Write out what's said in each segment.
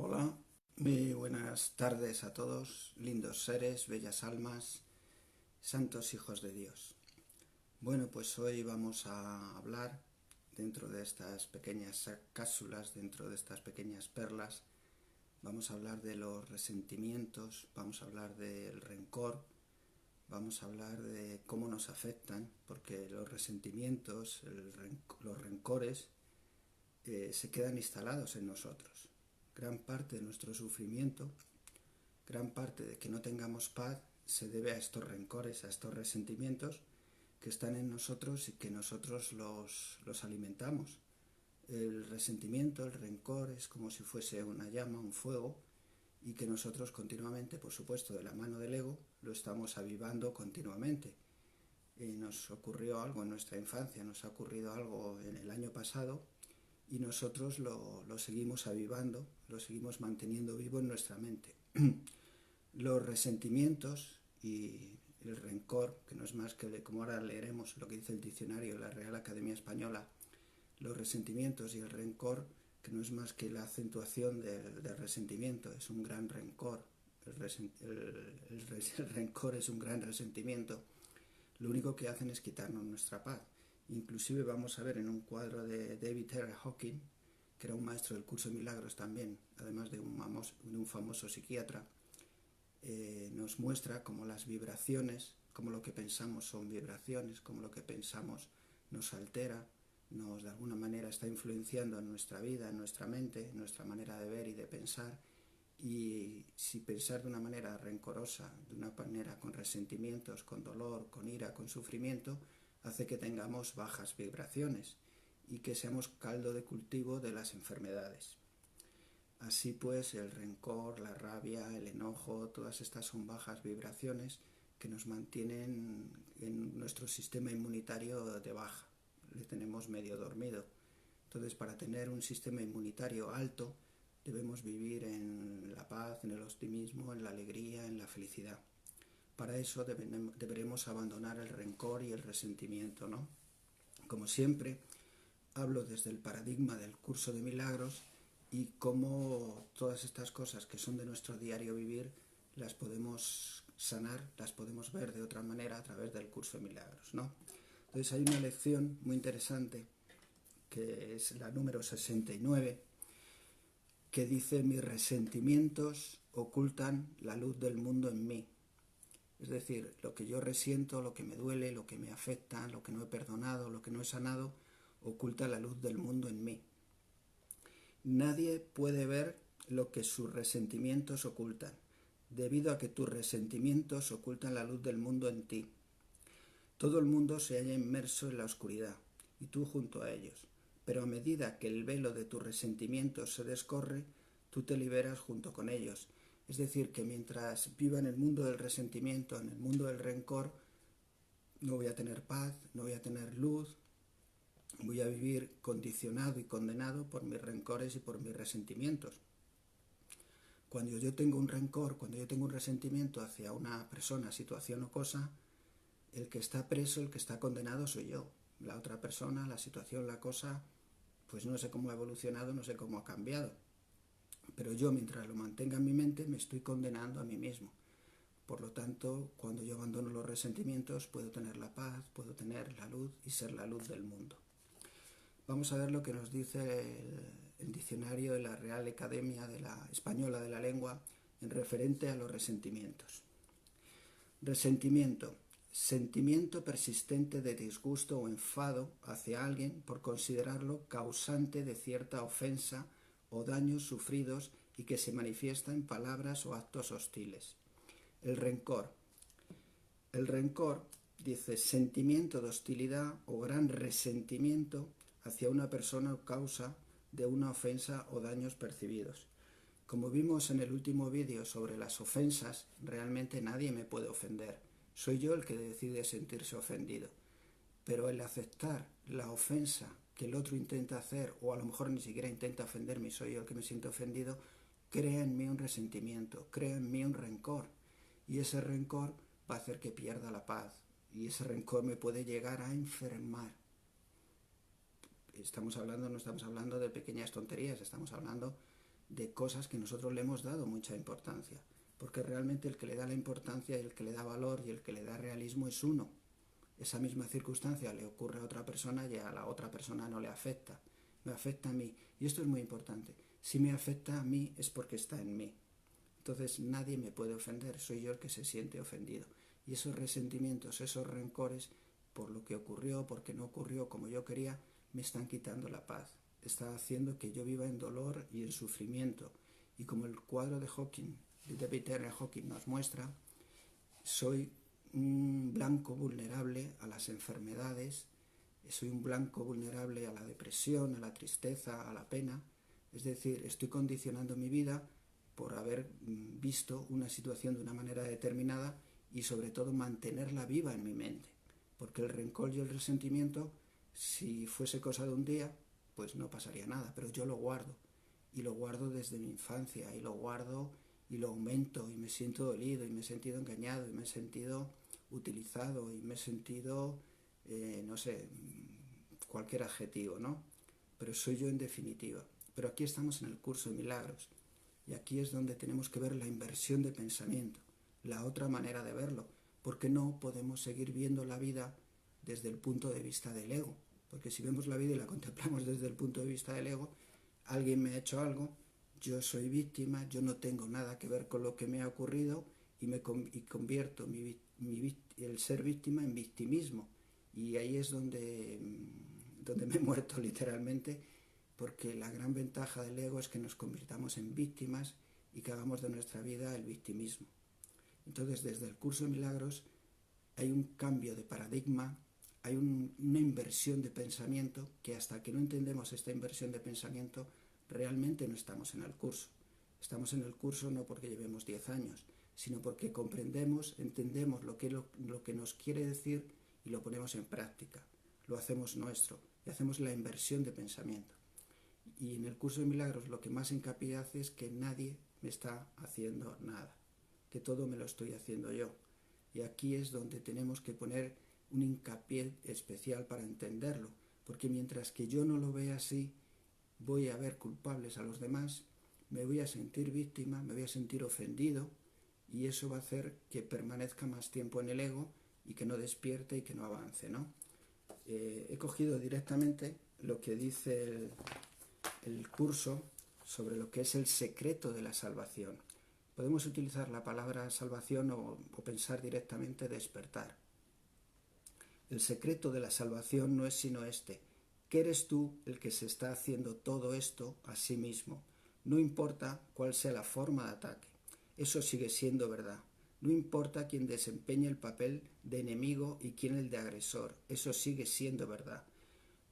Hola, muy buenas tardes a todos, lindos seres, bellas almas, santos hijos de Dios. Bueno, pues hoy vamos a hablar dentro de estas pequeñas cápsulas, dentro de estas pequeñas perlas, vamos a hablar de los resentimientos, vamos a hablar del rencor, vamos a hablar de cómo nos afectan, porque los resentimientos, los rencores, se quedan instalados en nosotros. Gran parte de nuestro sufrimiento, gran parte de que no tengamos paz, se debe a estos rencores, a estos resentimientos que están en nosotros y que nosotros los alimentamos. El resentimiento, el rencor es como si fuese una llama, un fuego, y que nosotros continuamente, por supuesto, de la mano del ego, lo estamos avivando continuamente. Nos ocurrió algo en nuestra infancia, nos ha ocurrido algo en el año pasado y nosotros lo seguimos avivando, lo seguimos manteniendo vivo en nuestra mente. Los resentimientos y el rencor, que no es más que, como ahora leeremos lo que dice el diccionario de la Real Academia Española, los resentimientos y el rencor, que no es más que la acentuación del resentimiento, es un gran rencor. El rencor es un gran resentimiento. Lo único que hacen es quitarnos nuestra paz. Inclusive vamos a ver en un cuadro de David R. Hawking, que era un maestro del curso de milagros también, además de un famoso psiquiatra, nos muestra cómo las vibraciones, cómo lo que pensamos son vibraciones, cómo lo que pensamos nos altera, nos de alguna manera está influenciando en nuestra vida, en nuestra mente, en nuestra manera de ver y de pensar. Y si pensar de una manera rencorosa, de una manera con resentimientos, con dolor, con ira, con sufrimiento, hace que tengamos bajas vibraciones y que seamos caldo de cultivo de las enfermedades. Así pues, el rencor, la rabia, el enojo, todas estas son bajas vibraciones que nos mantienen en nuestro sistema inmunitario de baja. Le tenemos medio dormido. Entonces, para tener un sistema inmunitario alto, debemos vivir en la paz, en el optimismo, en la alegría, en la felicidad. Para eso deberemos abandonar el rencor y el resentimiento, ¿no? Como siempre, hablo desde el paradigma del curso de milagros y cómo todas estas cosas que son de nuestro diario vivir las podemos sanar, las podemos ver de otra manera a través del curso de milagros, ¿no? Entonces hay una lección muy interesante que es la número 69, que dice: mis resentimientos ocultan la luz del mundo en mí. Es decir, lo que yo resiento, lo que me duele, lo que me afecta, lo que no he perdonado, lo que no he sanado, oculta la luz del mundo en mí. Nadie puede ver lo que sus resentimientos ocultan, debido a que tus resentimientos ocultan la luz del mundo en ti. Todo el mundo se halla inmerso en la oscuridad, y tú junto a ellos. Pero a medida que el velo de tus resentimientos se descorre, tú te liberas junto con ellos. Es decir, que mientras viva en el mundo del resentimiento, en el mundo del rencor, no voy a tener paz, no voy a tener luz, voy a vivir condicionado y condenado por mis rencores y por mis resentimientos. Cuando yo tengo un rencor, cuando yo tengo un resentimiento hacia una persona, situación o cosa, el que está preso, el que está condenado soy yo. La otra persona, la situación, la cosa, pues no sé cómo ha evolucionado, no sé cómo ha cambiado. Pero yo, mientras lo mantenga en mi mente, me estoy condenando a mí mismo. Por lo tanto, cuando yo abandono los resentimientos, puedo tener la paz, puedo tener la luz y ser la luz del mundo. Vamos a ver lo que nos dice el diccionario de la Real Academia Española de la Lengua en referente a los resentimientos. Resentimiento: sentimiento persistente de disgusto o enfado hacia alguien por considerarlo causante de cierta ofensa o daños sufridos y que se manifiesta en palabras o actos hostiles. El rencor. El rencor, dice, sentimiento de hostilidad o gran resentimiento hacia una persona o causa de una ofensa o daños percibidos. Como vimos en el último vídeo sobre las ofensas, realmente nadie me puede ofender. Soy yo el que decide sentirse ofendido. Pero el aceptar la ofensa que el otro intenta hacer, o a lo mejor ni siquiera intenta ofenderme y soy yo el que me siento ofendido, crea en mí un resentimiento, crea en mí un rencor. Y ese rencor va a hacer que pierda la paz. Y ese rencor me puede llegar a enfermar. No estamos hablando de pequeñas tonterías, estamos hablando de cosas que nosotros le hemos dado mucha importancia, porque realmente el que le da la importancia y el que le da valor y el que le da realismo es uno. Esa misma circunstancia le ocurre a otra persona y a la otra persona no le afecta, me afecta a mí. Y esto es muy importante, si me afecta a mí es porque está en mí. Entonces nadie me puede ofender, soy yo el que se siente ofendido. Y esos resentimientos, esos rencores, por lo que ocurrió, porque no ocurrió como yo quería, me están quitando la paz. Está haciendo que yo viva en dolor y en sufrimiento. Y como el cuadro de Hawking, de David R. Hawking nos muestra, soy un blanco vulnerable a las enfermedades, soy un blanco vulnerable a la depresión, a la tristeza, a la pena. Es decir, estoy condicionando mi vida por haber visto una situación de una manera determinada y sobre todo mantenerla viva en mi mente. Porque el rencor y el resentimiento, si fuese cosa de un día, pues no pasaría nada, pero yo lo guardo. Y lo guardo desde mi infancia, y lo guardo y lo aumento, y me siento dolido, y me he sentido engañado, y me he sentido utilizado, y me he sentido, no sé, cualquier adjetivo, ¿no? Pero soy yo en definitiva. Pero aquí estamos en el curso de milagros. Y aquí es donde tenemos que ver la inversión de pensamiento, la otra manera de verlo, porque no podemos seguir viendo la vida desde el punto de vista del ego, porque si vemos la vida y la contemplamos desde el punto de vista del ego, alguien me ha hecho algo, yo soy víctima, yo no tengo nada que ver con lo que me ha ocurrido y convierto el ser víctima en victimismo. Y ahí es donde me he muerto literalmente, porque la gran ventaja del ego es que nos convirtamos en víctimas y que hagamos de nuestra vida el victimismo. Entonces, desde el curso de milagros hay un cambio de paradigma, hay una inversión de pensamiento que hasta que no entendemos esta inversión de pensamiento realmente no estamos en el curso. Estamos en el curso no porque llevemos 10 años, sino porque comprendemos, entendemos lo que nos quiere decir y lo ponemos en práctica, lo hacemos nuestro y hacemos la inversión de pensamiento. Y en el curso de milagros lo que más hincapié hace es que nadie me está haciendo nada, que todo me lo estoy haciendo yo. Y aquí es donde tenemos que poner un hincapié especial para entenderlo, porque mientras que yo no lo vea así, voy a ver culpables a los demás, me voy a sentir víctima, me voy a sentir ofendido, y eso va a hacer que permanezca más tiempo en el ego y que no despierte y que no avance, ¿no? He cogido directamente lo que dice el curso sobre lo que es el secreto de la salvación. Podemos utilizar la palabra salvación o pensar directamente despertar. El secreto de la salvación no es sino este, que eres tú el que se está haciendo todo esto a sí mismo. No importa cuál sea la forma de ataque, eso sigue siendo verdad. No importa quién desempeñe el papel de enemigo y quién el de agresor, eso sigue siendo verdad.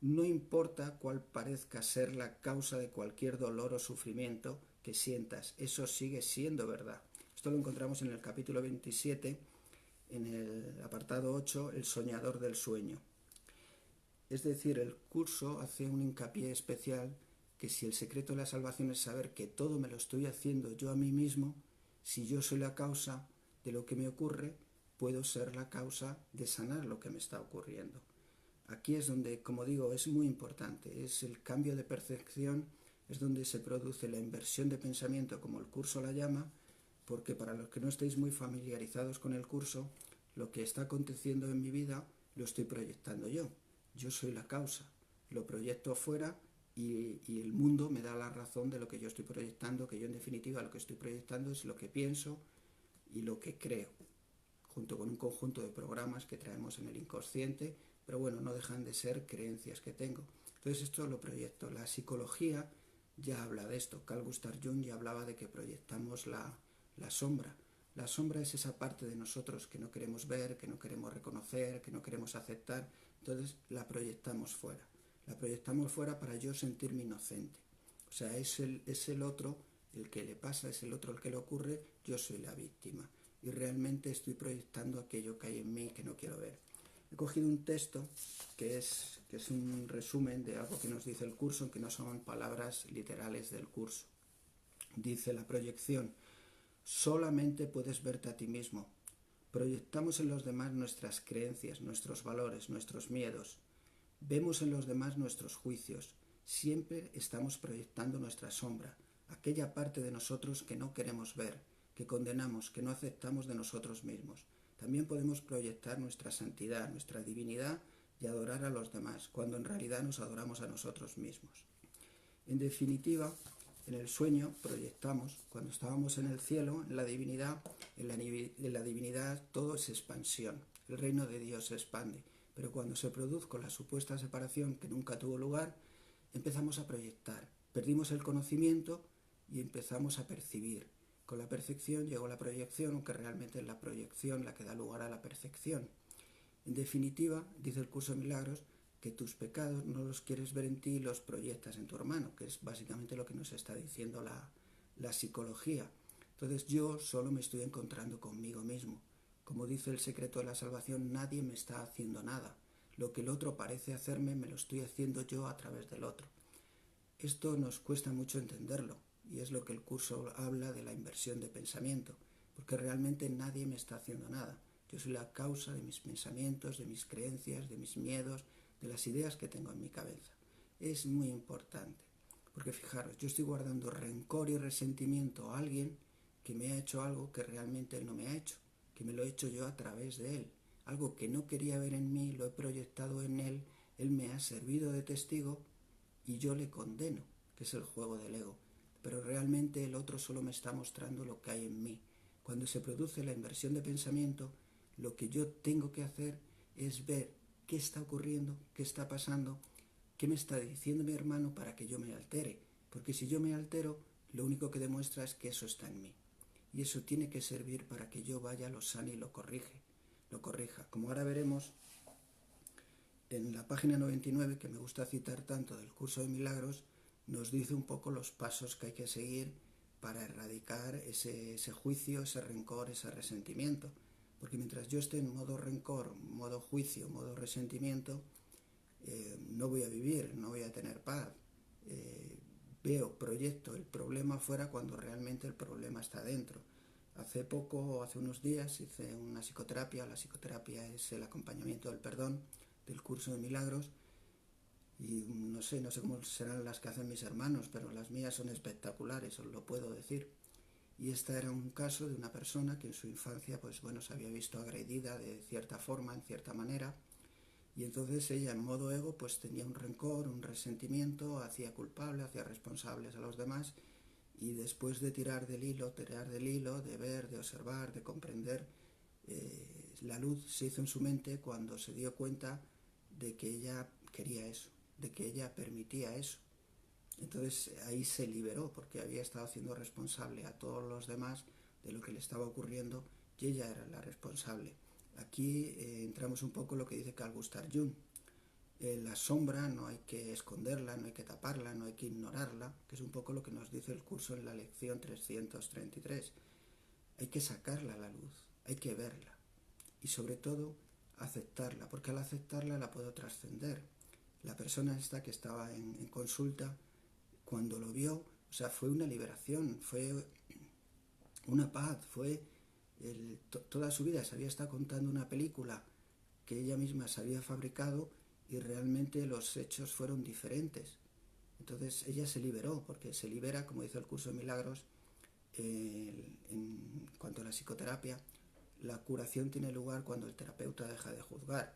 No importa cuál parezca ser la causa de cualquier dolor o sufrimiento que sientas, eso sigue siendo verdad. Esto lo encontramos en el capítulo 27, en el apartado 8, el soñador del sueño. Es decir, el curso hace un hincapié especial que si el secreto de la salvación es saber que todo me lo estoy haciendo yo a mí mismo, si yo soy la causa de lo que me ocurre, puedo ser la causa de sanar lo que me está ocurriendo. Aquí es donde, como digo, es muy importante, es el cambio de percepción, es donde se produce la inversión de pensamiento, como el curso la llama, porque para los que no estéis muy familiarizados con el curso, lo que está aconteciendo en mi vida lo estoy proyectando yo. Yo soy la causa, lo proyecto fuera y el mundo me da la razón de lo que yo estoy proyectando, que yo en definitiva lo que estoy proyectando es lo que pienso y lo que creo, junto con un conjunto de programas que traemos en el inconsciente, pero bueno, no dejan de ser creencias que tengo. Entonces esto lo proyecto. La psicología ya habla de esto. Carl Gustav Jung ya hablaba de que proyectamos la sombra. La sombra es esa parte de nosotros que no queremos ver, que no queremos reconocer, que no queremos aceptar. Entonces la proyectamos fuera. La proyectamos fuera para yo sentirme inocente. O sea, es el otro el que le pasa, es el otro el que le ocurre, yo soy la víctima. Y realmente estoy proyectando aquello que hay en mí que no quiero ver. He cogido un texto que es un resumen de algo que nos dice el curso, que no son palabras literales del curso. Dice la proyección: solamente puedes verte a ti mismo. Proyectamos en los demás nuestras creencias, nuestros valores, nuestros miedos. Vemos en los demás nuestros juicios. Siempre estamos proyectando nuestra sombra. aquella parte de nosotros que no queremos ver, que condenamos, que no aceptamos de nosotros mismos. También podemos proyectar nuestra santidad, nuestra divinidad y adorar a los demás, cuando en realidad nos adoramos a nosotros mismos. En definitiva, en el sueño proyectamos, cuando estábamos en el cielo, en la divinidad, en la divinidad todo es expansión, el reino de Dios se expande, pero cuando se produjo la supuesta separación que nunca tuvo lugar, empezamos a proyectar, perdimos el conocimiento y empezamos a percibir. Con la percepción llegó la proyección, aunque realmente es la proyección la que da lugar a la percepción. En definitiva, dice el curso de milagros, que tus pecados no los quieres ver en ti y los proyectas en tu hermano, que es básicamente lo que nos está diciendo la psicología. Entonces yo solo me estoy encontrando conmigo mismo. Como dice el secreto de la salvación, nadie me está haciendo nada. Lo que el otro parece hacerme, me lo estoy haciendo yo a través del otro. Esto nos cuesta mucho entenderlo, y es lo que el curso habla de la inversión de pensamiento, porque realmente nadie me está haciendo nada. Yo soy la causa de mis pensamientos, de mis creencias, de mis miedos, de las ideas que tengo en mi cabeza. Es muy importante, porque fijaros, yo estoy guardando rencor y resentimiento a alguien que me ha hecho algo que realmente él no me ha hecho, que me lo he hecho yo a través de él. Algo que no quería ver en mí, lo he proyectado en él me ha servido de testigo y yo le condeno, que es el juego del ego. Pero realmente el otro solo me está mostrando lo que hay en mí. Cuando se produce la inversión de pensamiento, lo que yo tengo que hacer es ver qué está ocurriendo, qué está pasando, qué me está diciendo mi hermano para que yo me altere. Porque si yo me altero, lo único que demuestra es que eso está en mí. Y eso tiene que servir para que yo vaya, lo sane y lo corrija. Como ahora veremos en la página 99, que me gusta citar tanto del curso de milagros, nos dice un poco los pasos que hay que seguir para erradicar ese juicio, ese rencor, ese resentimiento. Porque mientras yo esté en modo rencor, modo juicio, modo resentimiento, no voy a vivir, no voy a tener paz. Proyecto el problema afuera cuando realmente el problema está dentro. Hace unos días, hice una psicoterapia. La psicoterapia es el acompañamiento del perdón, del curso de milagros. Y no sé cómo serán las que hacen mis hermanos, pero las mías son espectaculares, os lo puedo decir. Y este era un caso de una persona que en su infancia, pues bueno, se había visto agredida de cierta forma, en cierta manera, y entonces ella en modo ego pues tenía un rencor, un resentimiento, hacía culpable, hacía responsables a los demás, y después de tirar del hilo, de ver, de observar, de comprender, la luz se hizo en su mente cuando se dio cuenta de que ella quería eso, de que ella permitía eso. Entonces ahí se liberó porque había estado haciendo responsable a todos los demás de lo que le estaba ocurriendo y ella era la responsable. Aquí entramos un poco en lo que dice Carl Gustav Jung. La sombra no hay que esconderla, no hay que taparla, no hay que ignorarla, que es un poco lo que nos dice el curso en la lección 333. Hay que sacarla a la luz, hay que verla y sobre todo aceptarla, porque al aceptarla la puedo trascender. La persona esta que estaba en consulta, cuando lo vio, o sea, fue una liberación, fue una paz, fue toda su vida se había estado contando una película que ella misma se había fabricado y realmente los hechos fueron diferentes. Entonces ella se liberó, porque se libera, como dice el curso de milagros, en cuanto a la psicoterapia, la curación tiene lugar cuando el terapeuta deja de juzgar.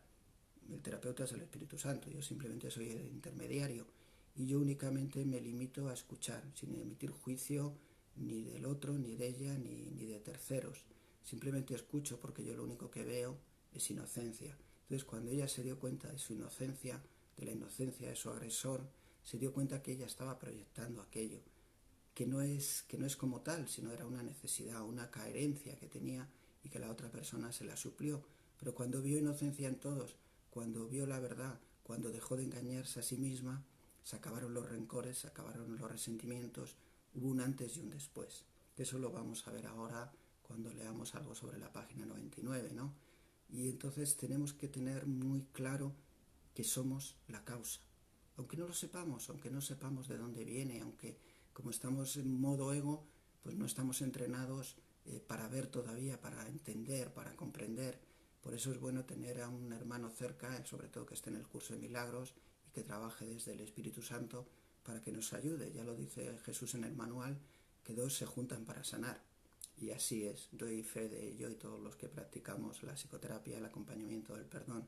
El terapeuta es el Espíritu Santo, yo simplemente soy el intermediario y yo únicamente me limito a escuchar, sin emitir juicio ni del otro, ni de ella, ni de terceros. Simplemente escucho porque yo lo único que veo es inocencia. Entonces cuando ella se dio cuenta de su inocencia, de la inocencia de su agresor, se dio cuenta que ella estaba proyectando aquello, que no es como tal, sino era una necesidad, una carencia que tenía y que la otra persona se la suplió. Pero cuando vio inocencia en todos, cuando vio la verdad, cuando dejó de engañarse a sí misma, se acabaron los rencores, se acabaron los resentimientos, hubo un antes y un después. Eso lo vamos a ver ahora cuando leamos algo sobre la página 99, ¿no? Y entonces tenemos que tener muy claro que somos la causa. Aunque no lo sepamos, aunque no sepamos de dónde viene, aunque como estamos en modo ego, pues no estamos entrenados para ver todavía, para entender, para comprender. Por eso es bueno tener a un hermano cerca, sobre todo que esté en el curso de milagros y que trabaje desde el Espíritu Santo para que nos ayude. Ya lo dice Jesús en el manual, que dos se juntan para sanar. Y así es, doy fe de ello y todos los que practicamos la psicoterapia, el acompañamiento del perdón.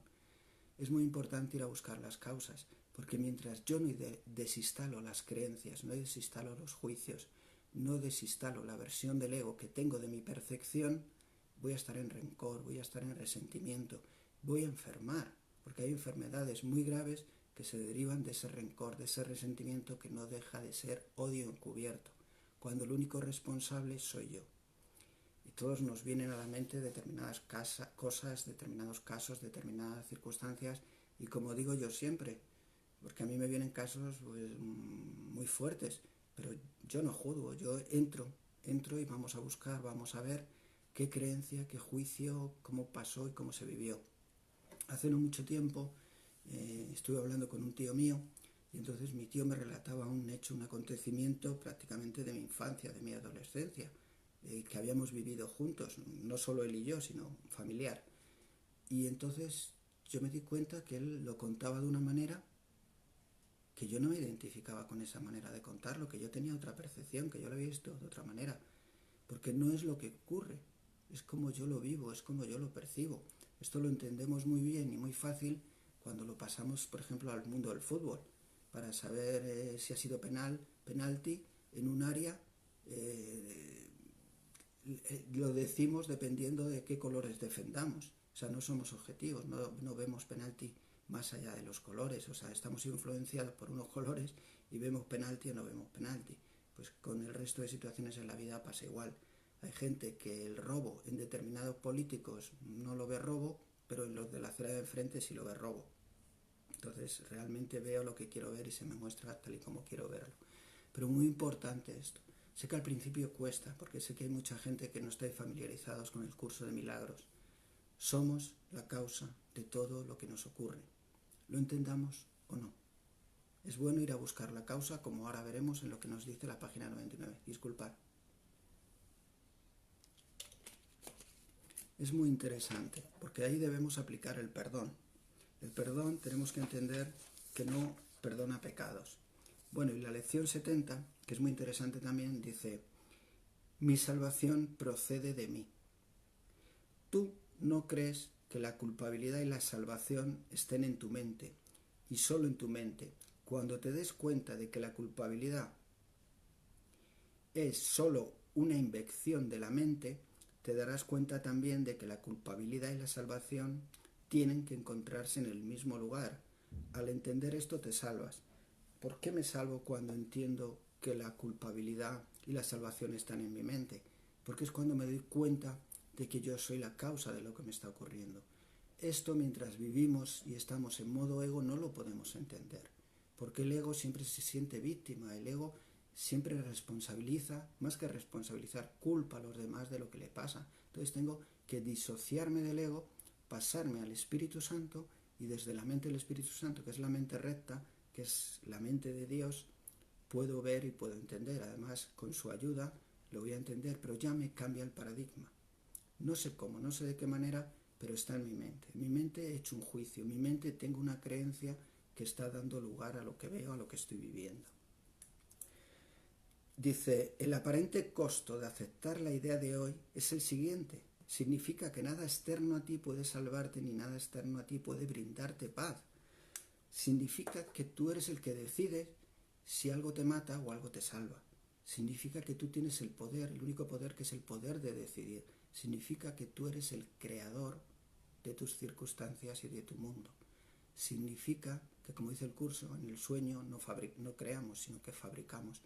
Es muy importante ir a buscar las causas, porque mientras yo no desinstalo las creencias, no desinstalo los juicios, no desinstalo la versión del ego que tengo de mi percepción, voy a estar en rencor, voy a estar en resentimiento, voy a enfermar, porque hay enfermedades muy graves que se derivan de ese rencor, de ese resentimiento que no deja de ser odio encubierto, cuando el único responsable soy yo. Y todos nos vienen a la mente determinadas cosas, determinados casos, determinadas circunstancias, y como digo yo siempre, porque a mí me vienen casos pues, muy fuertes, pero yo no juzgo, yo entro y vamos a buscar, vamos a ver qué creencia, qué juicio, cómo pasó y cómo se vivió. Hace no mucho tiempo estuve hablando con un tío mío y entonces mi tío me relataba un hecho, un acontecimiento prácticamente de mi infancia, de mi adolescencia, que habíamos vivido juntos, no solo él y yo, sino familiar. Y entonces yo me di cuenta que él lo contaba de una manera que yo no me identificaba con esa manera de contarlo, que yo tenía otra percepción, que yo lo había visto de otra manera, porque no es lo que ocurre, es como yo lo vivo, es como yo lo percibo. Esto lo entendemos muy bien y muy fácil cuando lo pasamos, por ejemplo, al mundo del fútbol, para saber si ha sido penalti en un área. Lo decimos dependiendo de qué colores defendamos. O sea, no somos objetivos, no vemos penalti más allá de los colores. O sea, estamos influenciados por unos colores y vemos penalti o no vemos penalti. Pues con el resto de situaciones en la vida pasa igual. Hay gente que el robo en determinados políticos no lo ve robo, pero en los de la acera de enfrente sí lo ve robo. Entonces realmente veo lo que quiero ver y se me muestra tal y como quiero verlo. Pero muy importante esto. Sé que al principio cuesta, porque sé que hay mucha gente que no está familiarizados con el curso de milagros. Somos la causa de todo lo que nos ocurre. ¿Lo entendamos o no? Es bueno ir a buscar la causa, como ahora veremos en lo que nos dice la página 99. Disculpad. Es muy interesante, porque ahí debemos aplicar el perdón. El perdón tenemos que entender que no perdona pecados. Bueno, y la lección 70, que es muy interesante también, dice: mi salvación procede de mí. Tú no crees que la culpabilidad y la salvación estén en tu mente, y solo en tu mente. Cuando te des cuenta de que la culpabilidad es solo una invención de la mente, te darás cuenta también de que la culpabilidad y la salvación tienen que encontrarse en el mismo lugar. Al entender esto te salvas. ¿Por qué me salvo cuando entiendo que la culpabilidad y la salvación están en mi mente? Porque es cuando me doy cuenta de que yo soy la causa de lo que me está ocurriendo. Esto mientras vivimos y estamos en modo ego no lo podemos entender, porque el ego siempre se siente víctima, el ego siempre responsabiliza, más que responsabilizar, culpa a los demás de lo que le pasa. Entonces tengo que disociarme del ego, pasarme al Espíritu Santo y desde la mente del Espíritu Santo, que es la mente recta, que es la mente de Dios, puedo ver y puedo entender. Además, con su ayuda lo voy a entender, pero ya me cambia el paradigma. No sé cómo, no sé de qué manera, pero está en mi mente. En mi mente he hecho un juicio, en mi mente tengo una creencia que está dando lugar a lo que veo, a lo que estoy viviendo. Dice, el aparente costo de aceptar la idea de hoy es el siguiente. Significa que nada externo a ti puede salvarte ni nada externo a ti puede brindarte paz. Significa que tú eres el que decides si algo te mata o algo te salva. Significa que tú tienes el poder, el único poder, que es el poder de decidir. Significa que tú eres el creador de tus circunstancias y de tu mundo. Significa que, como dice el curso, en el sueño no creamos, sino que fabricamos.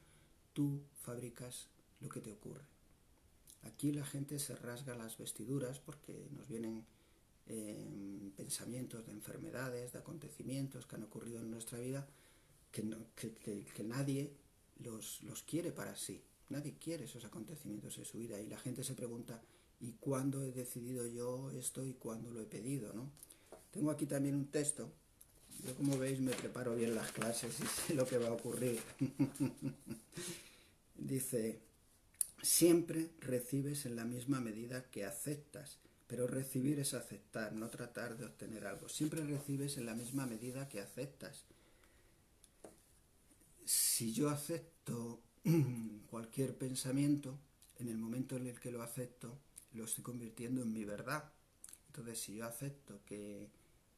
Tú fabricas lo que te ocurre. Aquí la gente se rasga las vestiduras porque nos vienen pensamientos de enfermedades, de acontecimientos que han ocurrido en nuestra vida que nadie los quiere para sí. Nadie quiere esos acontecimientos en su vida y la gente se pregunta, ¿y cuándo he decidido yo esto y cuándo lo he pedido, ¿no? Tengo aquí también un texto. Yo, como veis, me preparo bien las clases y sé lo que va a ocurrir. Dice, siempre recibes en la misma medida que aceptas, pero recibir es aceptar, no tratar de obtener algo. Siempre recibes en la misma medida que aceptas. si yo acepto cualquier pensamiento, en el momento en el que lo acepto, lo estoy convirtiendo en mi verdad. Entonces, si yo acepto que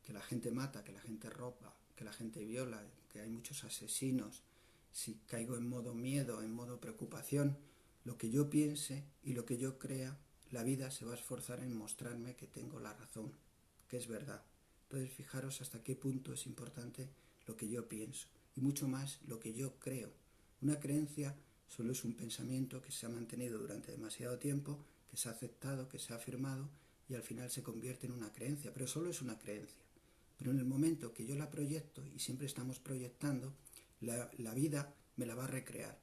la gente mata, que la gente roba, que la gente viola, que hay muchos asesinos, si caigo en modo miedo, en modo preocupación, lo que yo piense y lo que yo crea, la vida se va a esforzar en mostrarme que tengo la razón, que es verdad. Entonces, fijaros hasta qué punto es importante lo que yo pienso y mucho más lo que yo creo. Una creencia solo es un pensamiento que se ha mantenido durante demasiado tiempo, que se ha aceptado, que se ha afirmado y al final se convierte en una creencia, pero solo es una creencia. Pero en el momento que yo la proyecto, y siempre estamos proyectando, la vida me la va a recrear.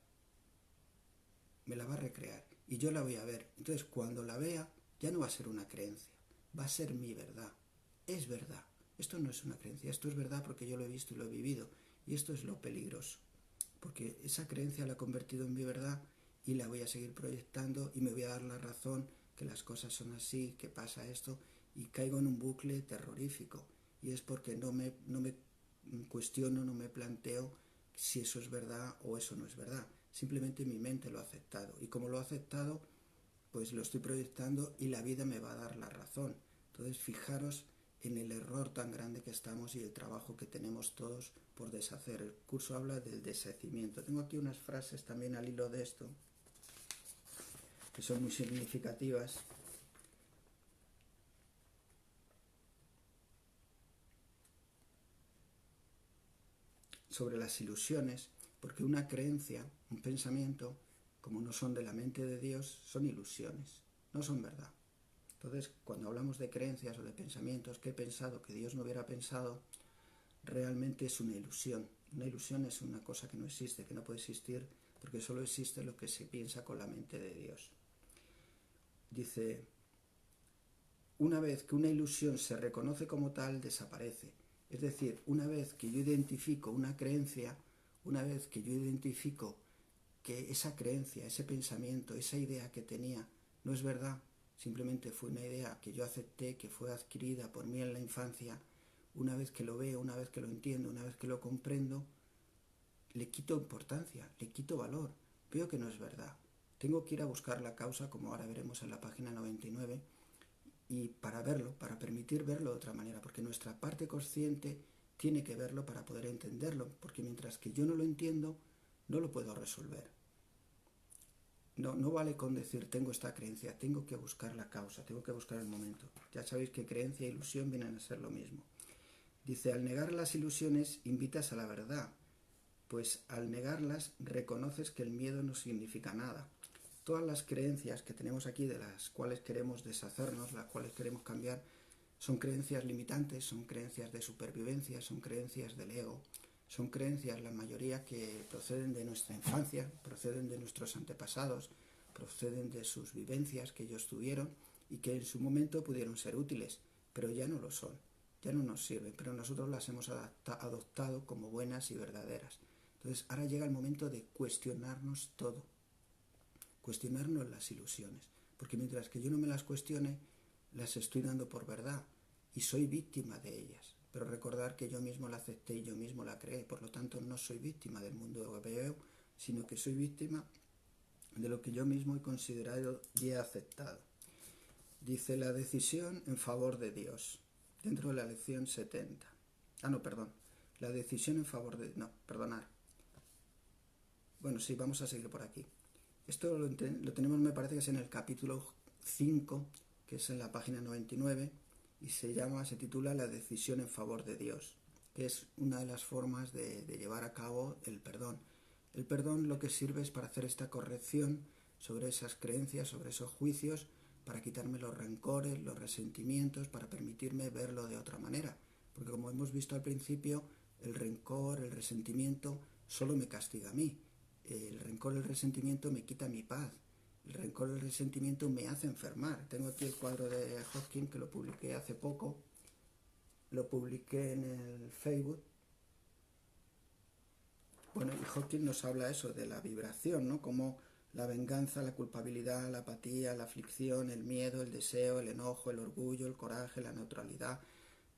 Me la va a recrear y yo la voy a ver. Entonces, cuando la vea, ya no va a ser una creencia, va a ser mi verdad. Es verdad. Esto no es una creencia, esto es verdad porque yo lo he visto y lo he vivido. Y esto es lo peligroso, porque esa creencia la he convertido en mi verdad y la voy a seguir proyectando y me voy a dar la razón que las cosas son así, que pasa esto, y caigo en un bucle terrorífico. Y es porque no me cuestiono, no me planteo si eso es verdad o eso no es verdad. Simplemente mi mente lo ha aceptado. Y como lo ha aceptado, pues lo estoy proyectando y la vida me va a dar la razón. Entonces, fijaros en el error tan grande que estamos y el trabajo que tenemos todos por deshacer. El curso habla del deshacimiento. Tengo aquí unas frases también al hilo de esto, que son muy significativas. Sobre las ilusiones, porque una creencia, un pensamiento, como no son de la mente de Dios, son ilusiones, no son verdad. Entonces, cuando hablamos de creencias o de pensamientos que he pensado que Dios no hubiera pensado, realmente es una ilusión. Una ilusión es una cosa que no existe, que no puede existir, porque solo existe lo que se piensa con la mente de Dios. Dice, una vez que una ilusión se reconoce como tal, desaparece. Es decir, una vez que yo identifico una creencia, una vez que yo identifico que esa creencia, ese pensamiento, esa idea que tenía no es verdad, simplemente fue una idea que yo acepté, que fue adquirida por mí en la infancia, una vez que lo veo, una vez que lo entiendo, una vez que lo comprendo, le quito importancia, le quito valor, veo que no es verdad. Tengo que ir a buscar la causa, como ahora veremos en la página 99, y para verlo, para permitir verlo de otra manera, porque nuestra parte consciente tiene que verlo para poder entenderlo, porque mientras que yo no lo entiendo, no lo puedo resolver. No vale con decir tengo esta creencia, tengo que buscar la causa, tengo que buscar el momento. Ya sabéis que creencia e ilusión vienen a ser lo mismo. Dice, al negar las ilusiones invitas a la verdad, pues al negarlas reconoces que el miedo no significa nada. Todas las creencias que tenemos aquí, de las cuales queremos deshacernos, las cuales queremos cambiar, son creencias limitantes, son creencias de supervivencia, son creencias del ego, son creencias, la mayoría, que proceden de nuestra infancia, proceden de nuestros antepasados, proceden de sus vivencias que ellos tuvieron y que en su momento pudieron ser útiles, pero ya no lo son, ya no nos sirven, pero nosotros las hemos adoptado como buenas y verdaderas. Entonces ahora llega el momento de cuestionarnos todo, cuestionarnos las ilusiones, porque mientras que yo no me las cuestione, las estoy dando por verdad y soy víctima de ellas. Pero recordar que yo mismo la acepté y yo mismo la creé, por lo tanto no soy víctima del mundo que veo, sino que soy víctima de lo que yo mismo he considerado y he aceptado. Dice la decisión en favor de Dios, dentro de la lección 70. La decisión en favor de... No, perdonar. Bueno, sí, vamos a seguir por aquí. Esto lo tenemos, me parece que es en el capítulo 5, que es en la página 99, y se titula La decisión en favor de Dios, que es una de las formas de llevar a cabo el perdón. El perdón lo que sirve es para hacer esta corrección sobre esas creencias, sobre esos juicios, para quitarme los rencores, los resentimientos, para permitirme verlo de otra manera. Porque como hemos visto al principio, el rencor, el resentimiento, solo me castiga a mí. El rencor y el resentimiento me quita mi paz. El rencor y el resentimiento me hace enfermar. Tengo aquí el cuadro de Hawking, que lo publiqué hace poco. Lo publiqué en el Facebook. Bueno, y Hawking nos habla eso, de la vibración, ¿no? Como la venganza, la culpabilidad, la apatía, la aflicción, el miedo, el deseo, el enojo, el orgullo, el coraje, la neutralidad.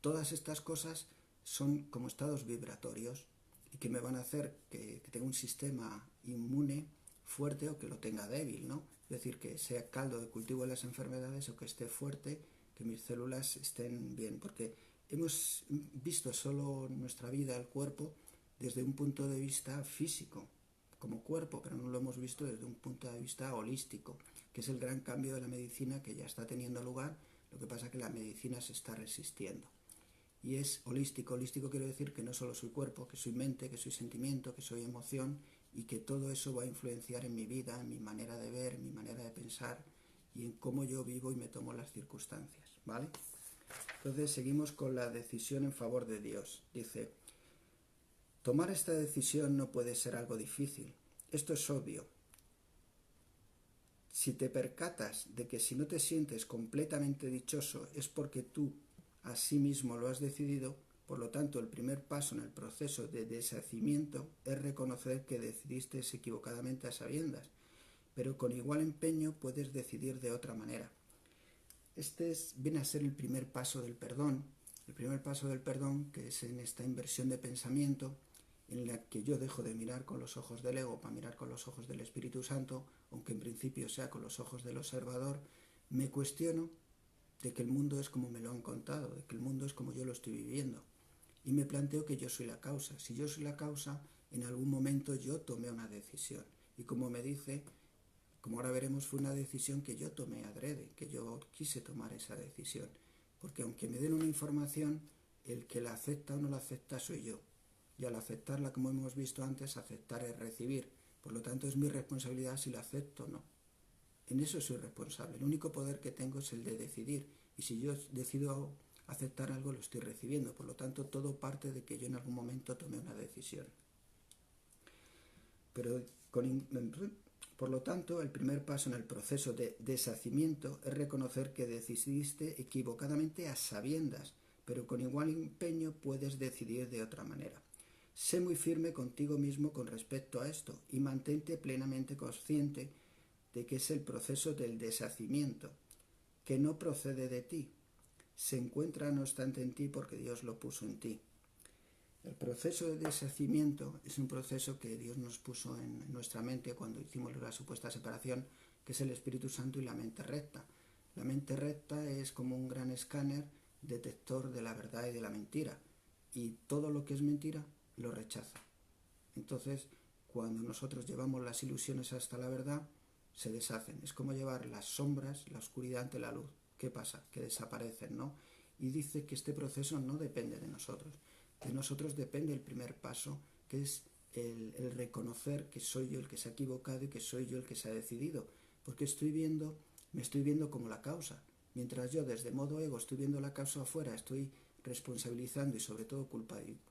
Todas estas cosas son como estados vibratorios. y que me van a hacer que tenga un sistema inmune fuerte o que lo tenga débil, ¿no? Es decir, que sea caldo de cultivo de las enfermedades o que esté fuerte, que mis células estén bien, porque hemos visto solo nuestra vida, el cuerpo, desde un punto de vista físico, como cuerpo, pero no lo hemos visto desde un punto de vista holístico, que es el gran cambio de la medicina que ya está teniendo lugar. Lo que pasa es que la medicina se está resistiendo. Y es holístico. Holístico quiere decir que no solo soy cuerpo, que soy mente, que soy sentimiento, que soy emoción, y que todo eso va a influenciar en mi vida, en mi manera de ver, en mi manera de pensar y en cómo yo vivo y me tomo las circunstancias, ¿vale? Entonces seguimos con la decisión en favor de Dios. Dice, tomar esta decisión no puede ser algo difícil. Esto es obvio. Si te percatas de que si no te sientes completamente dichoso es porque tú a sí mismo lo has decidido, por lo tanto el primer paso en el proceso de deshacimiento es reconocer que decidiste equivocadamente a sabiendas, pero con igual empeño puedes decidir de otra manera. Viene a ser el primer paso del perdón, que es en esta inversión de pensamiento en la que yo dejo de mirar con los ojos del ego para mirar con los ojos del Espíritu Santo, aunque en principio sea con los ojos del observador. Me cuestiono de que el mundo es como me lo han contado, de que el mundo es como yo lo estoy viviendo, y me planteo que yo soy la causa. Si yo soy la causa, en algún momento yo tomé una decisión, y como me dice, como ahora veremos, fue una decisión que yo tomé adrede, que yo quise tomar esa decisión, porque aunque me den una información, el que la acepta o no la acepta soy yo, y al aceptarla, como hemos visto antes, aceptar es recibir. Por lo tanto, es mi responsabilidad si la acepto o no. En eso soy responsable. El único poder que tengo es el de decidir, y si yo decido aceptar algo, lo estoy recibiendo. Por lo tanto, todo parte de que yo en algún momento tomé una decisión. Por lo tanto, el primer paso en el proceso de deshacimiento es reconocer que decidiste equivocadamente a sabiendas, pero con igual empeño puedes decidir de otra manera. Sé muy firme contigo mismo con respecto a esto y mantente plenamente consciente de que es el proceso del deshacimiento, que no procede de ti. Se encuentra no obstante en ti porque Dios lo puso en ti. El proceso de deshacimiento es un proceso que Dios nos puso en nuestra mente cuando hicimos la supuesta separación, que es el Espíritu Santo y la mente recta. La mente recta es como un gran escáner detector de la verdad y de la mentira, y todo lo que es mentira lo rechaza. Entonces, cuando nosotros llevamos las ilusiones hasta la verdad, se deshacen. Es como llevar las sombras, la oscuridad ante la luz. ¿Qué pasa? Que desaparecen, ¿no? Y dice que este proceso no depende de nosotros. De nosotros depende el primer paso, que es el reconocer que soy yo el que se ha equivocado y que soy yo el que se ha decidido. Porque me estoy viendo como la causa. Mientras yo desde modo ego estoy viendo la causa afuera, estoy responsabilizando y sobre todo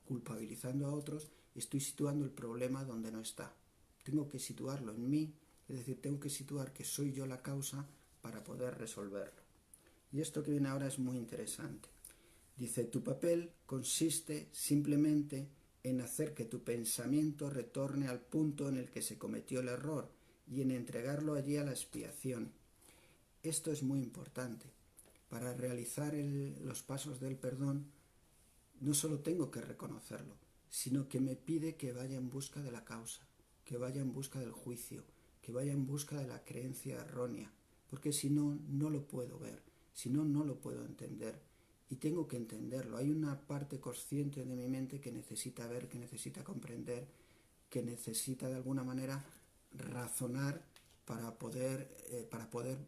culpabilizando a otros, estoy situando el problema donde no está. Tengo que situarlo en mí, es decir, tengo que situar que soy yo la causa para poder resolverlo. Y esto que viene ahora es muy interesante. Dice, tu papel consiste simplemente en hacer que tu pensamiento retorne al punto en el que se cometió el error y en entregarlo allí a la expiación. Esto es muy importante. Para realizar los pasos del perdón, no solo tengo que reconocerlo, sino que me pide que vaya en busca de la causa, que vaya en busca del juicio, que vaya en busca de la creencia errónea, porque si no, no lo puedo ver, si no, no lo puedo entender. Y tengo que entenderlo. Hay una parte consciente de mi mente que necesita ver, que necesita comprender, que necesita de alguna manera razonar para poder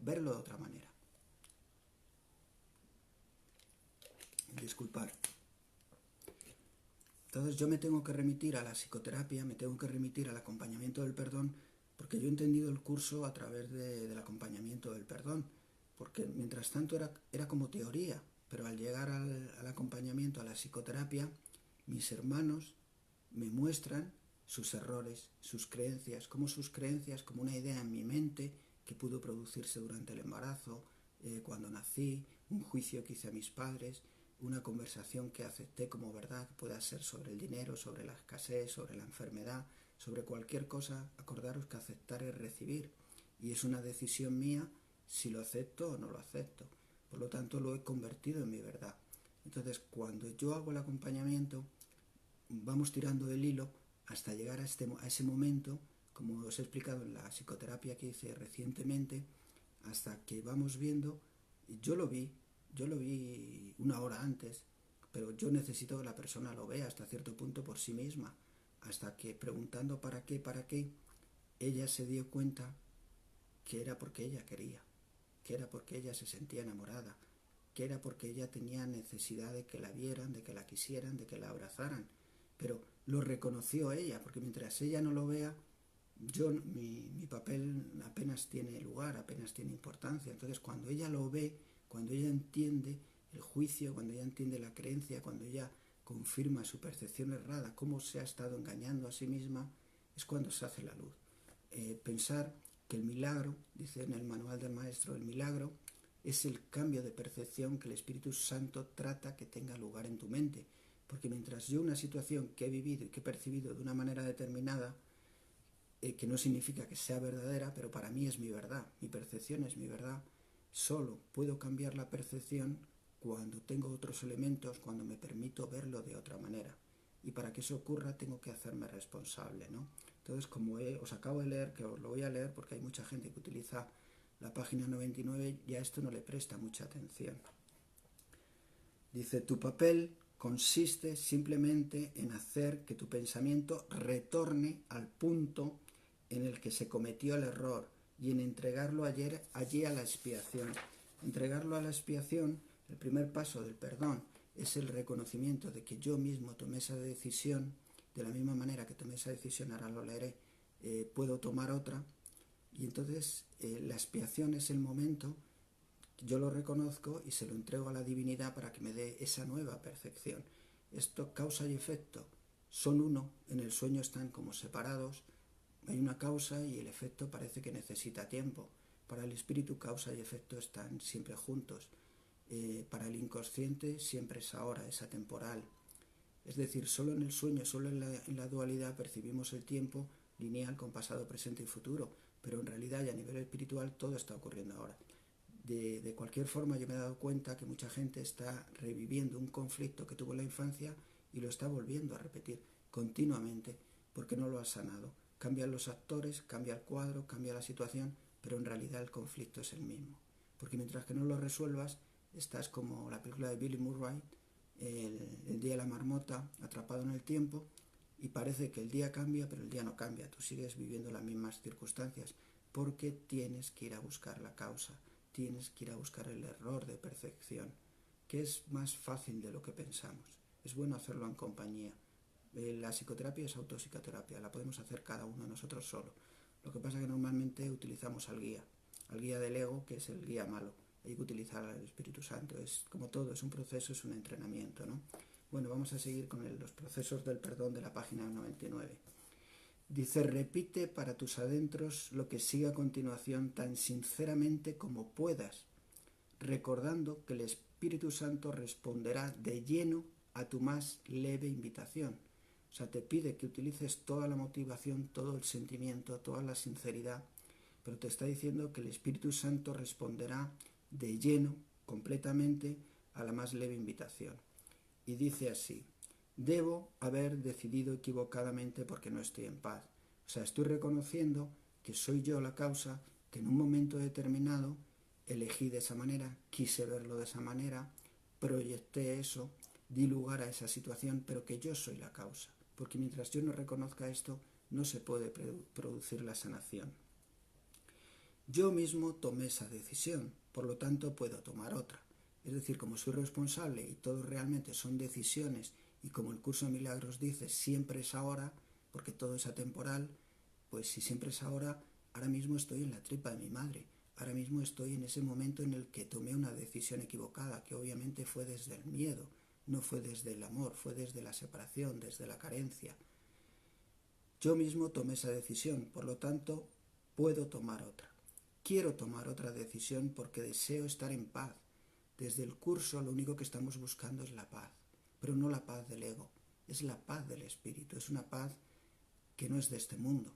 verlo de otra manera. Disculpar. Entonces yo me tengo que remitir a la psicoterapia, me tengo que remitir al acompañamiento del perdón, porque yo he entendido el curso a través del acompañamiento del perdón, porque mientras tanto era como teoría, pero al llegar al acompañamiento, a la psicoterapia, mis hermanos me muestran sus errores, sus creencias, como una idea en mi mente que pudo producirse durante el embarazo, cuando nací, un juicio que hice a mis padres, una conversación que acepté como verdad, que pueda ser sobre el dinero, sobre la escasez, sobre la enfermedad, sobre cualquier cosa. Acordaros que aceptar es recibir, y es una decisión mía si lo acepto o no lo acepto. Por lo tanto, lo he convertido en mi verdad. Entonces, cuando yo hago el acompañamiento, vamos tirando del hilo hasta llegar a ese momento, como os he explicado en la psicoterapia que hice recientemente, hasta que vamos viendo, yo lo vi una hora antes, pero yo necesito que la persona lo vea hasta cierto punto por sí misma, hasta que preguntando para qué, ella se dio cuenta que era porque ella quería, que era porque ella se sentía enamorada, que era porque ella tenía necesidad de que la vieran, de que la quisieran, de que la abrazaran. Pero lo reconoció ella, porque mientras ella no lo vea, mi papel apenas tiene lugar, apenas tiene importancia. Entonces, cuando ella lo ve, cuando ella entiende el juicio, cuando ella entiende la creencia, cuando ella confirma su percepción errada, cómo se ha estado engañando a sí misma, es cuando se hace la luz. Pensar que el milagro, dice en el manual del maestro, el milagro es el cambio de percepción que el Espíritu Santo trata que tenga lugar en tu mente. Porque mientras yo una situación que he vivido y que he percibido de una manera determinada, que no significa que sea verdadera, pero para mí es mi verdad, mi percepción es mi verdad, solo puedo cambiar la percepción cuando tengo otros elementos, cuando me permito verlo de otra manera. Y para que eso ocurra tengo que hacerme responsable, ¿no? Entonces, como os acabo de leer, que os lo voy a leer porque hay mucha gente que utiliza la página 99, ya esto no le presta mucha atención. Dice, tu papel consiste simplemente en hacer que tu pensamiento retorne al punto en el que se cometió el error y en entregarlo allí a la expiación. Entregarlo a la expiación, el primer paso del perdón, es el reconocimiento de que yo mismo tomé esa decisión, de la misma manera que tomé esa decisión, ahora lo leeré, puedo tomar otra, y entonces la expiación es el momento, yo lo reconozco y se lo entrego a la divinidad para que me dé esa nueva percepción. Esto, causa y efecto, son uno, en el sueño están como separados, hay una causa y el efecto parece que necesita tiempo. Para el espíritu, causa y efecto están siempre juntos. Para el inconsciente siempre es ahora, es atemporal. Es decir, solo en el sueño, solo en la dualidad percibimos el tiempo lineal con pasado, presente y futuro, pero en realidad y a nivel espiritual todo está ocurriendo ahora. De cualquier forma, yo me he dado cuenta que mucha gente está reviviendo un conflicto que tuvo en la infancia y lo está volviendo a repetir continuamente porque no lo ha sanado. Cambian los actores, cambia el cuadro, cambia la situación, pero en realidad el conflicto es el mismo. Porque mientras que no lo resuelvas, estás como la película de Billy Murray, el día de la marmota, atrapado en el tiempo, y parece que el día cambia, pero el día no cambia. Tú sigues viviendo las mismas circunstancias porque tienes que ir a buscar la causa, tienes que ir a buscar el error de percepción, que es más fácil de lo que pensamos. Es bueno hacerlo en compañía. La psicoterapia es autopsicoterapia, la podemos hacer cada uno de nosotros solo. Lo que pasa es que normalmente utilizamos al guía del ego, que es el guía malo. Hay que utilizar al Espíritu Santo. Es como todo, es un proceso, es un entrenamiento, ¿no? Bueno, vamos a seguir con los procesos del perdón de la página 99. Dice, repite para tus adentros lo que sigue a continuación tan sinceramente como puedas, recordando que el Espíritu Santo responderá de lleno a tu más leve invitación. O sea, te pide que utilices toda la motivación, todo el sentimiento, toda la sinceridad, pero te está diciendo que el Espíritu Santo responderá de lleno, completamente, a la más leve invitación. Y dice así, debo haber decidido equivocadamente porque no estoy en paz. O sea, estoy reconociendo que soy yo la causa, que en un momento determinado elegí de esa manera, quise verlo de esa manera, proyecté eso, di lugar a esa situación, pero que yo soy la causa. Porque mientras yo no reconozca esto, no se puede producir la sanación. Yo mismo tomé esa decisión, por lo tanto puedo tomar otra. Es decir, como soy responsable y todo realmente son decisiones, y como el curso de milagros dice, siempre es ahora, porque todo es atemporal, pues si siempre es ahora mismo estoy en la tripa de mi madre, ahora mismo estoy en ese momento en el que tomé una decisión equivocada, que obviamente fue desde el miedo, no fue desde el amor, fue desde la separación, desde la carencia. Yo mismo tomé esa decisión, por lo tanto, puedo tomar otra. Quiero tomar otra decisión porque deseo estar en paz. Desde el curso lo único que estamos buscando es la paz, pero no la paz del ego, es la paz del espíritu, es una paz que no es de este mundo.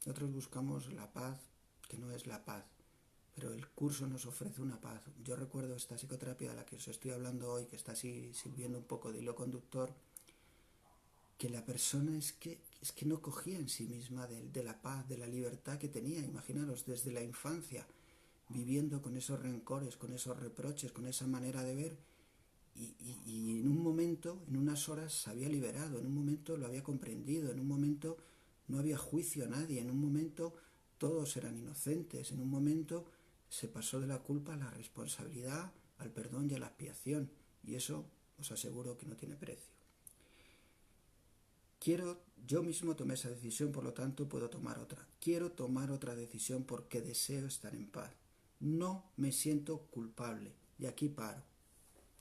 Nosotros buscamos la paz que no es la paz, pero el curso nos ofrece una paz. Yo recuerdo esta psicoterapia de la que os estoy hablando hoy, que está así sirviendo un poco de hilo conductor. que la persona es que no cogía en sí misma de la paz, de la libertad que tenía. Imaginaros, desde la infancia, viviendo con esos rencores, con esos reproches, con esa manera de ver, y en un momento, en unas horas, se había liberado, en un momento lo había comprendido, en un momento no había juicio a nadie, en un momento todos eran inocentes, en un momento se pasó de la culpa a la responsabilidad, al perdón y a la expiación, y eso os aseguro que no tiene precio. Yo mismo tomé esa decisión, por lo tanto puedo tomar otra. Quiero tomar otra decisión porque deseo estar en paz. No me siento culpable, y aquí paro.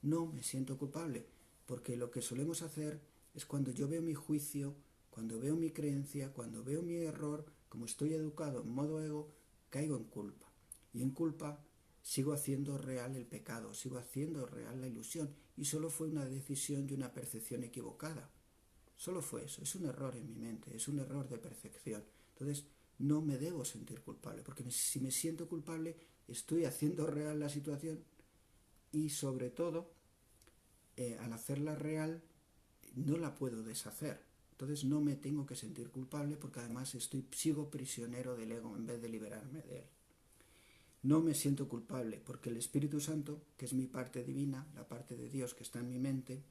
No me siento culpable, porque lo que solemos hacer es cuando yo veo mi juicio, cuando veo mi creencia, cuando veo mi error, como estoy educado en modo ego, caigo en culpa. Y en culpa sigo haciendo real el pecado, sigo haciendo real la ilusión, y solo fue una decisión y una percepción equivocada. Solo fue eso, es un error en mi mente, es un error de percepción. Entonces, no me debo sentir culpable, porque si me siento culpable, estoy haciendo real la situación y sobre todo, al hacerla real, no la puedo deshacer. Entonces no me tengo que sentir culpable porque además sigo prisionero del ego en vez de liberarme de él. No me siento culpable porque el Espíritu Santo, que es mi parte divina, la parte de Dios que está en mi mente,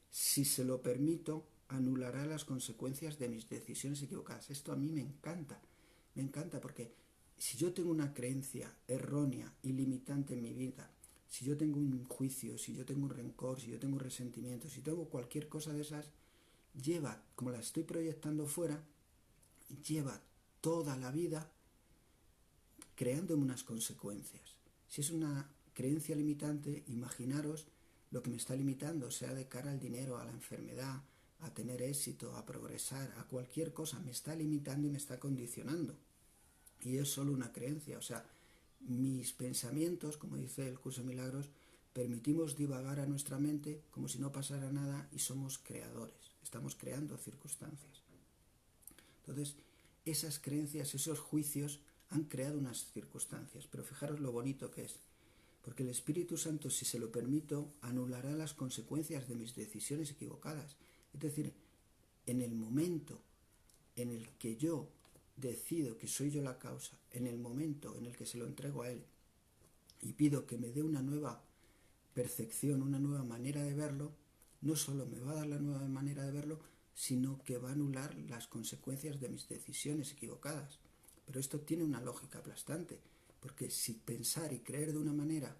si se lo permito, anulará las consecuencias de mis decisiones equivocadas. Esto a mí me encanta porque si yo tengo una creencia errónea y limitante en mi vida, si yo tengo un juicio, si yo tengo un rencor, si yo tengo un resentimiento, si tengo cualquier cosa de esas, lleva, como la estoy proyectando fuera, lleva toda la vida creándome unas consecuencias. Si es una creencia limitante, imaginaros lo que me está limitando, sea de cara al dinero, a la enfermedad, a tener éxito, a progresar, a cualquier cosa, me está limitando y me está condicionando. Y es solo una creencia, o sea, mis pensamientos, como dice el curso de milagros, permitimos divagar a nuestra mente como si no pasara nada y somos creadores, estamos creando circunstancias. Entonces, esas creencias, esos juicios han creado unas circunstancias, pero fijaros lo bonito que es, porque el Espíritu Santo, si se lo permito, anulará las consecuencias de mis decisiones equivocadas. Es decir, en el momento en el que yo decido que soy yo la causa, en el momento en el que se lo entrego a Él y pido que me dé una nueva percepción, una nueva manera de verlo, no solo me va a dar la nueva manera de verlo, sino que va a anular las consecuencias de mis decisiones equivocadas. Pero esto tiene una lógica aplastante, porque si pensar y creer de una manera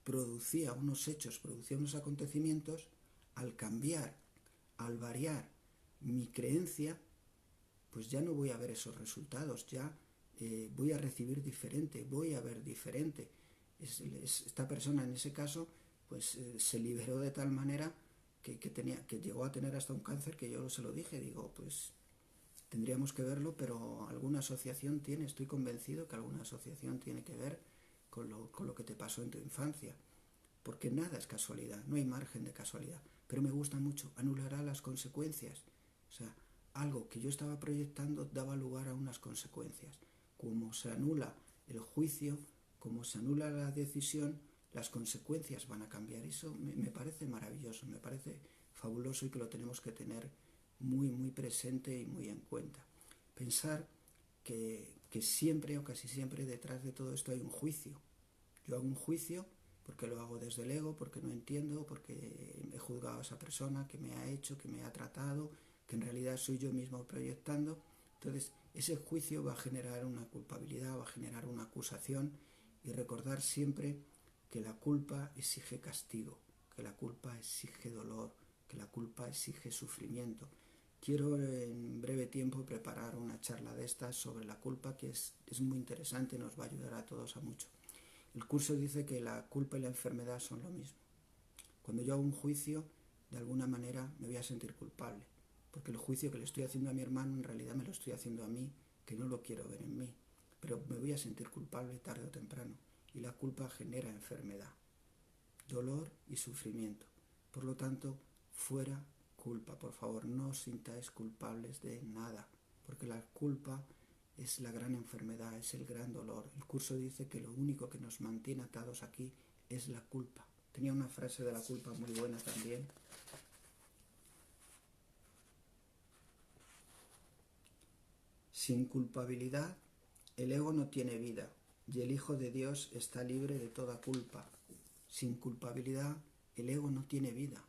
producía unos hechos, producía unos acontecimientos, al cambiar, al variar mi creencia, pues ya no voy a ver esos resultados, ya voy a recibir diferente, voy a ver diferente. Esta persona en ese caso pues se liberó de tal manera que llegó a tener hasta un cáncer, que yo se lo dije, digo, pues tendríamos que verlo, pero alguna asociación tiene, estoy convencido que alguna asociación tiene que ver con lo que te pasó en tu infancia, porque nada es casualidad, no hay margen de casualidad, pero me gusta mucho, anulará las consecuencias, o sea, algo que yo estaba proyectando daba lugar a unas consecuencias. Como se anula el juicio, como se anula la decisión, las consecuencias van a cambiar. Eso me parece maravilloso, me parece fabuloso y que lo tenemos que tener muy, muy presente y muy en cuenta. Pensar que siempre o casi siempre detrás de todo esto hay un juicio. Yo hago un juicio porque lo hago desde el ego, porque no entiendo, porque he juzgado a esa persona que me ha hecho, que me ha tratado, que en realidad soy yo mismo proyectando. Entonces, ese juicio va a generar una culpabilidad, va a generar una acusación, y recordar siempre que la culpa exige castigo, que la culpa exige dolor, que la culpa exige sufrimiento. Quiero en breve tiempo preparar una charla de estas sobre la culpa, que es muy interesante, nos va a ayudar a todos a mucho. El curso dice que la culpa y la enfermedad son lo mismo. Cuando yo hago un juicio, de alguna manera me voy a sentir culpable, porque el juicio que le estoy haciendo a mi hermano en realidad me lo estoy haciendo a mí, que no lo quiero ver en mí, pero me voy a sentir culpable tarde o temprano, y la culpa genera enfermedad, dolor y sufrimiento. Por lo tanto, fuera culpa, por favor, no os sintáis culpables de nada, porque la culpa es la gran enfermedad, es el gran dolor. El curso dice que lo único que nos mantiene atados aquí es la culpa. Tenía una frase de la culpa muy buena también. Sin culpabilidad, el ego no tiene vida y el Hijo de Dios está libre de toda culpa. Sin culpabilidad, el ego no tiene vida.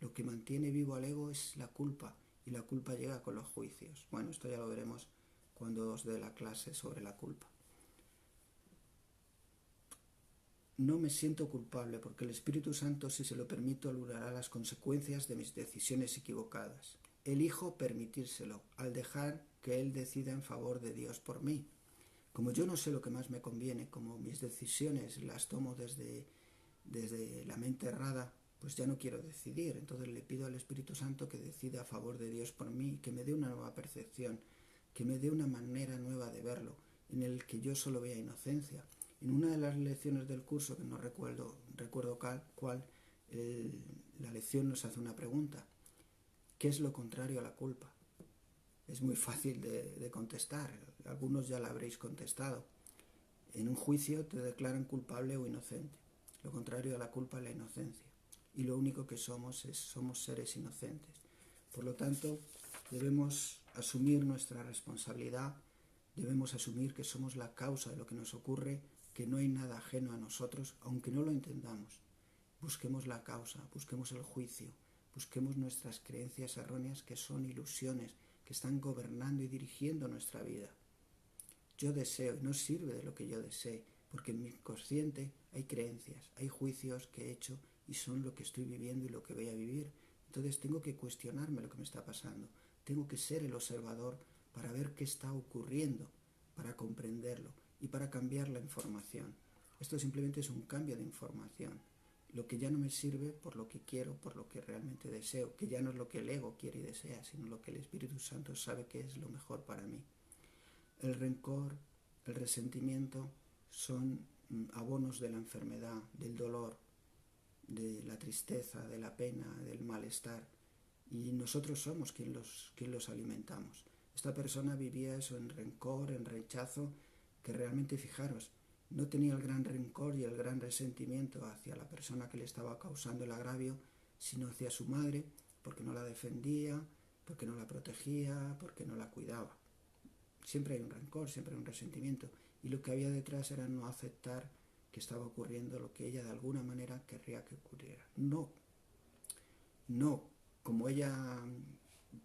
Lo que mantiene vivo al ego es la culpa, y la culpa llega con los juicios. Bueno, esto ya lo veremos cuando os dé la clase sobre la culpa. No me siento culpable porque el Espíritu Santo, si se lo permito, anulará las consecuencias de mis decisiones equivocadas. Elijo permitírselo al dejar que Él decida en favor de Dios por mí. Como yo no sé lo que más me conviene, como mis decisiones las tomo desde la mente errada, pues ya no quiero decidir. Entonces le pido al Espíritu Santo que decida a favor de Dios por mí, que me dé una nueva percepción, que me dé una manera nueva de verlo, en el que yo solo vea inocencia. En una de las lecciones del curso, que no recuerdo cuál, la lección nos hace una pregunta. ¿Qué es lo contrario a la culpa? Es muy fácil de contestar. Algunos ya la habréis contestado. En un juicio te declaran culpable o inocente. Lo contrario a la culpa es la inocencia. Y lo único que somos seres inocentes. Por lo tanto, debemos asumir nuestra responsabilidad, debemos asumir que somos la causa de lo que nos ocurre, que no hay nada ajeno a nosotros, aunque no lo entendamos. Busquemos la causa, busquemos el juicio, busquemos nuestras creencias erróneas que son ilusiones, que están gobernando y dirigiendo nuestra vida. Yo deseo y no sirve de lo que yo desee, porque en mi consciente hay creencias, hay juicios que he hecho y son lo que estoy viviendo y lo que voy a vivir. Entonces tengo que cuestionarme lo que me está pasando. Tengo que ser el observador para ver qué está ocurriendo, para comprenderlo y para cambiar la información. Esto simplemente es un cambio de información. Lo que ya no me sirve por lo que quiero, por lo que realmente deseo, que ya no es lo que el ego quiere y desea, sino lo que el Espíritu Santo sabe que es lo mejor para mí. El rencor, el resentimiento son abonos de la enfermedad, del dolor, de la tristeza, de la pena, del malestar. Y nosotros somos quien los alimentamos. Esta persona vivía eso en rencor, en rechazo, que realmente, fijaros, no tenía el gran rencor y el gran resentimiento hacia la persona que le estaba causando el agravio, sino hacia su madre, porque no la defendía, porque no la protegía, porque no la cuidaba. Siempre hay un rencor, siempre hay un resentimiento. Y lo que había detrás era no aceptar que estaba ocurriendo lo que ella de alguna manera querría que ocurriera. No, como ella,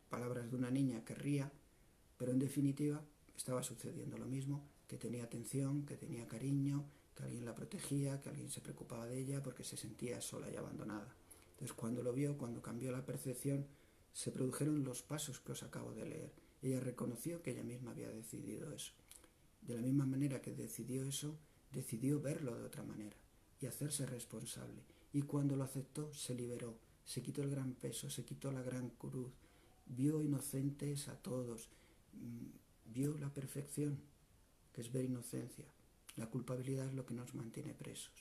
palabras de una niña, querría, pero en definitiva estaba sucediendo lo mismo, que tenía atención, que tenía cariño, que alguien la protegía, que alguien se preocupaba de ella porque se sentía sola y abandonada. Entonces cuando lo vio, cuando cambió la percepción, se produjeron los pasos que os acabo de leer. Ella reconoció que ella misma había decidido eso. De la misma manera que decidió eso, decidió verlo de otra manera y hacerse responsable. Y cuando lo aceptó, se liberó, se quitó el gran peso, se quitó la gran cruz, vio inocentes a todos, vio la perfección, que es ver inocencia. La culpabilidad es lo que nos mantiene presos.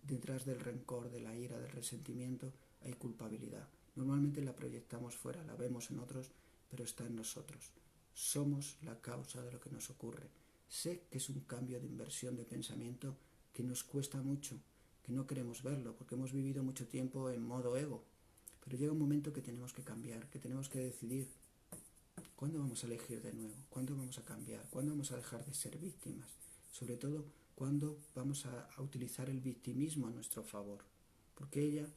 Detrás del rencor, de la ira, del resentimiento, hay culpabilidad. Normalmente la proyectamos fuera, la vemos en otros, pero está en nosotros. Somos la causa de lo que nos ocurre. Sé que es un cambio de inversión de pensamiento que nos cuesta mucho, que no queremos verlo, porque hemos vivido mucho tiempo en modo ego. Pero llega un momento que tenemos que cambiar, que tenemos que decidir cuándo vamos a elegir de nuevo, cuándo vamos a cambiar, cuándo vamos a dejar de ser víctimas. Sobre todo, cuándo vamos a utilizar el victimismo a nuestro favor. Porque ella,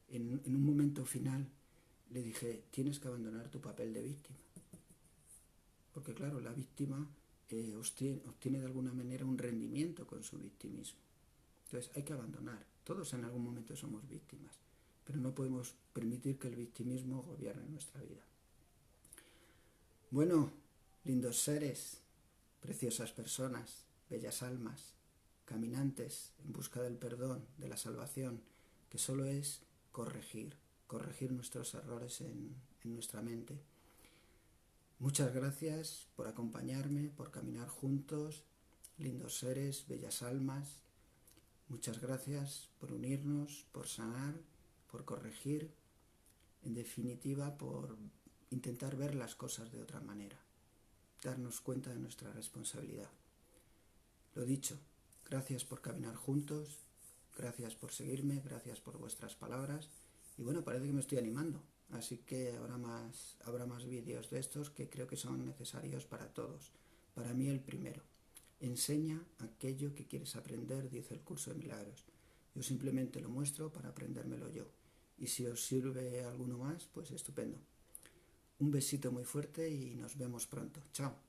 en un momento final, le dije, tienes que abandonar tu papel de víctima. Porque claro, la víctima obtiene de alguna manera un rendimiento con su victimismo. Entonces hay que abandonar. Todos en algún momento somos víctimas, pero no podemos permitir que el victimismo gobierne nuestra vida. Bueno, lindos seres, preciosas personas, bellas almas, caminantes en busca del perdón, de la salvación, que solo es corregir nuestros errores en nuestra mente. Muchas gracias por acompañarme, por caminar juntos, lindos seres, bellas almas. Muchas gracias por unirnos, por sanar, por corregir, en definitiva, por intentar ver las cosas de otra manera, darnos cuenta de nuestra responsabilidad. Lo dicho, gracias por caminar juntos, gracias por seguirme, gracias por vuestras palabras y bueno, parece que me estoy animando. Así que habrá más vídeos de estos que creo que son necesarios para todos. Para mí el primero. Enseña aquello que quieres aprender, dice el curso de milagros. Yo simplemente lo muestro para aprendérmelo yo. Y si os sirve alguno más, pues estupendo. Un besito muy fuerte y nos vemos pronto. Chao.